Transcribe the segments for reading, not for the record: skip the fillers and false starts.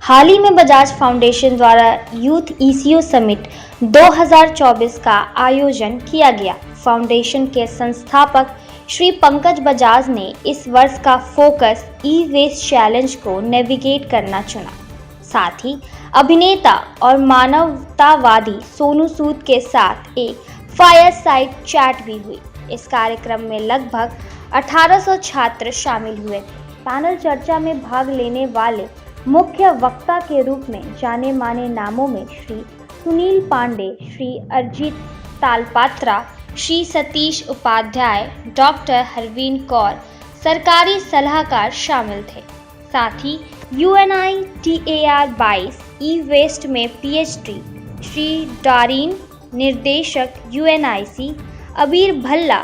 हाल ही में बजाज फाउंडेशन द्वारा youth eco summit 2024 का आयोजन किया गया। फाउंडेशन के संस्थापक श्री पंकज बजाज ने इस वर्ष का फोकस ई वेस्ट चैलेंज को नेविगेट करना चुना। साथ ही अभिनेता और मानवतावादी सोनू सूद के साथ एक फायर साइड चैट भी हुई। इस कार्यक्रम में लगभग 1800 छात्र शामिल हुए थे। पैनल चर्चा में भाग लेने वाले मुख्य वक्ता के रूप में जाने माने नामों में श्री सुनील पांडे, श्री अरिजीत तालपात्रा, श्री सतीश उपाध्याय, डॉक्टर हरवीन कौर, सरकारी सलाहकार शामिल थे। साथ ही UNITAR 22 ई वेस्ट में PhD श्री डारीन, निर्देशक UNIC अबीर भल्ला,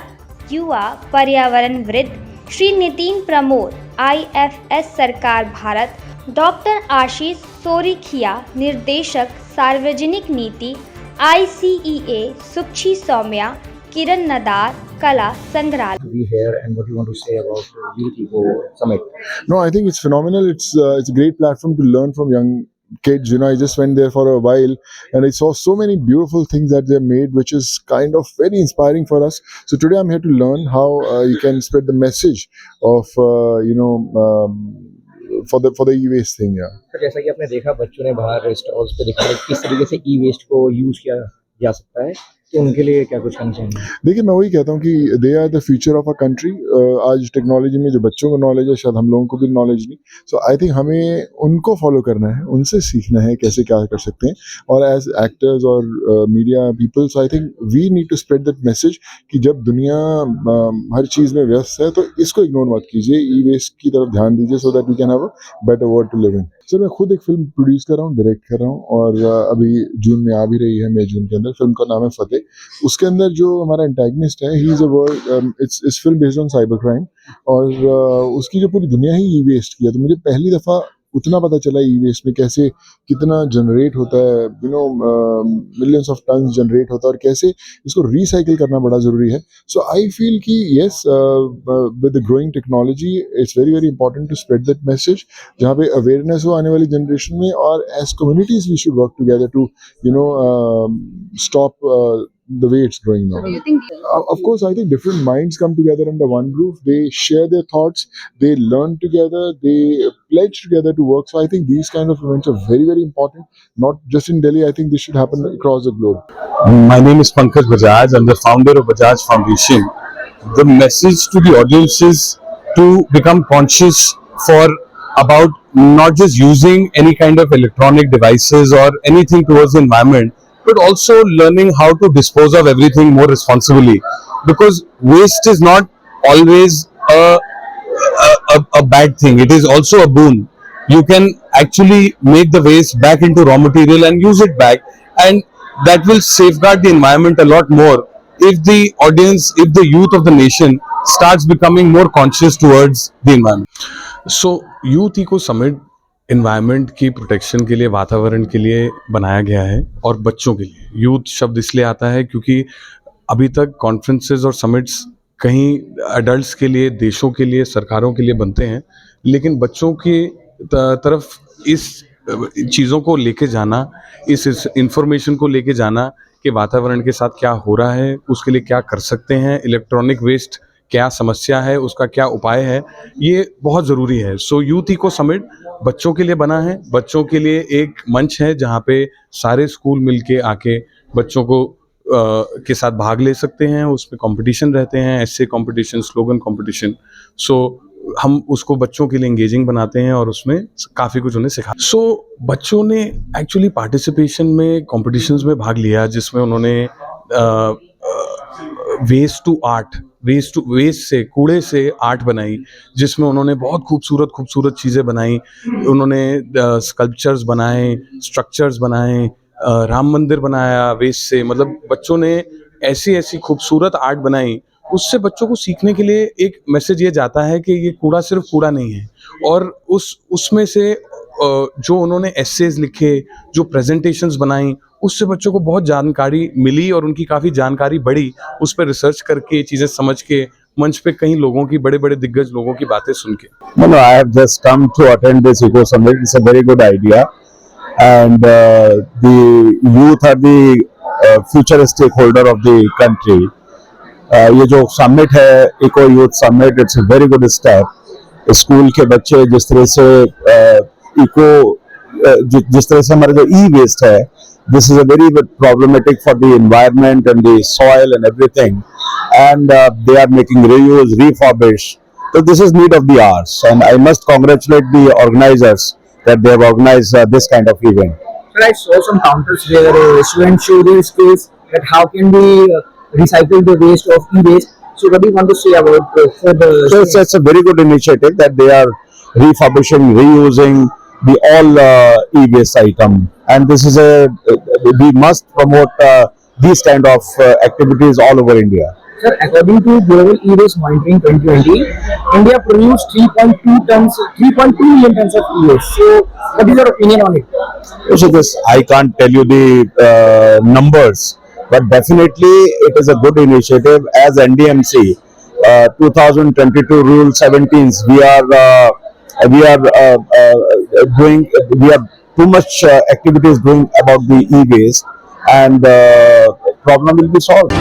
युवा पर्यावरण वृद्ध श्री नितिन प्रमोद, IFS सरकार भारत, डॉक्टर आशीष सोरिखिया, निर्देशक सार्वजनिक नीति ICEA, सुक्षी सौम्या, किरण नदार, कला संग्रहालय। Be here, and what you want to say about Youth Eco Summit? No, I think it's phenomenal. It's a great platform to learn from young kids. You know, I just went there for a while and I saw so many beautiful things that they made, which is kind of very inspiring for us. So today I'm here to learn how you can spread the message of for the e-waste thing. Yeah. तो जैसा कि आपने देखा, बच्चों ने बाहर stalls पे दिखाया किस तरीके से ई वेस्ट को यूज किया जा सकता है, तो उनके लिए क्या कुछ करना चाहिए? देखिए, मैं वही कहता हूँ कि they are the future of a country. आज टेक्नोलॉजी में जो बच्चों को नॉलेज है, शायद हम लोगों को भी नॉलेज नहीं। सो आई थिंक हमें उनको फॉलो करना है, उनसे सीखना है कैसे क्या कर सकते हैं। और एज एक्टर्स और media people, so I think we need to spread that message कि जब दुनिया हर चीज़ में व्यस्त है तो इसको इग्नोर मत कीजिए, ई वेस्ट की तरफ ध्यान दीजिए, so that we can have a better world to live in. Sir, मैं खुद एक फिल्म प्रोड्यूस कर रहा हूँ, डायरेक्ट कर रहा हूँ, और अभी जून में आ भी रही है, मई जून के अंदर। फिल्म का नाम है फतेह। उसके अंदर जो हमारा एंटागनिस्ट है, he is a world, it's film based on cyber crime, और उसकी जो पूरी दुनिया ही ई वेस्ट की है। तो मुझे पहली दफ़ा उतना पता चला ई वेस्ट में कैसे कितना जनरेट होता है, मिलियंस ऑफ टन जनरेट होता है, और कैसे इसको रिसाइकिल करना बड़ा ज़रूरी है। सो आई फील कि yes, with the growing technology it's very very important to spread that message, जहाँ पे अवेयरनेस हो आने वाली जनरेशन में, और as communities we should work together to stop the way it's growing now. Of course, I think different minds come together under one roof. They share their thoughts, they learn together, they pledge together to work. So I think these kind of events are very, very important. Not just in Delhi, I think this should happen across the globe. My name is Pankaj Bajaj. I'm the founder of Bajaj Foundation. The message to the audience is to become conscious about not just using any kind of electronic devices or anything towards the environment, but also learning how to dispose of everything more responsibly, because waste is not always a bad thing. It is also a boon. You can actually make the waste back into raw material and use it back, and that will safeguard the environment a lot more if the audience, if the youth of the nation starts becoming more conscious towards the environment. So Youth Eco Summit environment की protection के लिए, वातावरण के लिए बनाया गया है, और बच्चों के लिए। यूथ शब्द इसलिए आता है क्योंकि अभी तक कॉन्फ्रेंसेस और समिट्स कहीं एडल्ट्स के लिए, देशों के लिए, सरकारों के लिए बनते हैं, लेकिन बच्चों की तरफ इस चीज़ों को लेके जाना, इस इंफॉर्मेशन को लेके जाना कि वातावरण के साथ क्या हो रहा है, उसके लिए क्या कर सकते हैं, इलेक्ट्रॉनिक वेस्ट क्या समस्या है, उसका क्या उपाय है, ये बहुत ज़रूरी है। सो यूथ इको समिट बच्चों के लिए बना है, बच्चों के लिए एक मंच है जहाँ पे सारे स्कूल मिलके आके बच्चों को के साथ भाग ले सकते हैं। उसमें कंपटीशन रहते हैं, ऐसे कंपटीशन, स्लोगन कंपटीशन। सो हम उसको बच्चों के लिए इंगेजिंग बनाते हैं और उसमें काफ़ी कुछ उन्हें सिखा। सो बच्चों ने एक्चुअली पार्टिसिपेशन में, कॉम्पिटिशन्स में भाग लिया, जिसमें उन्होंने वेस्ट टू आर्ट, वेस्ट से, कूड़े से आर्ट बनाई, जिसमें उन्होंने बहुत खूबसूरत चीज़ें बनाई। उन्होंने स्कल्पचर्स बनाए, स्ट्रक्चर्स बनाए, राम मंदिर बनाया वेस्ट से। मतलब बच्चों ने ऐसी खूबसूरत आर्ट बनाई, उससे बच्चों को सीखने के लिए एक मैसेज ये जाता है कि ये कूड़ा सिर्फ कूड़ा नहीं है। और उसमें से जो उन्होंने एसेज लिखे, जो प्रेजेंटेशंस बनाई, उससे बच्चों को बहुत जानकारी मिली और उनकी काफ़ी जानकारी बढ़ी। उस पर रिसर्च करके, चीज़ें समझ के मंच पे कई लोगों की, बड़े बड़े दिग्गज लोगों की बातें सुन के। No, no, I have just come to attend this Eco Summit. It's a very good idea. And the youth are the future stakeholder of the country. ये जो समिट है, eco youth summit, it's a very good step. School के बच्चे जिस तरह से eco जिस तरह से हमारा जो ई वेस्ट है, this is a very problematic for the environment and the soil and everything, and they are making reuse, refurbish. So this is need of the hours, and I must congratulate the organizers that they have organized this kind of event. Sir, I saw some counters where students show their skills that how can we recycle the waste of e-waste. So what do you want to say about for the So it's a very good initiative that they are refurbishing, reusing the all e-waste item, and this is we must promote these kind of activities all over India. Sir, according to Global E-Waste Monitoring 2020, India produced 3.2 million tons of e-waste. So, what is your opinion on it? So this, I can't tell you the numbers, but definitely it is a good initiative. As NDMC, 2022 Rule 17, we are too much activities doing about the e-waste, and problem will be solved.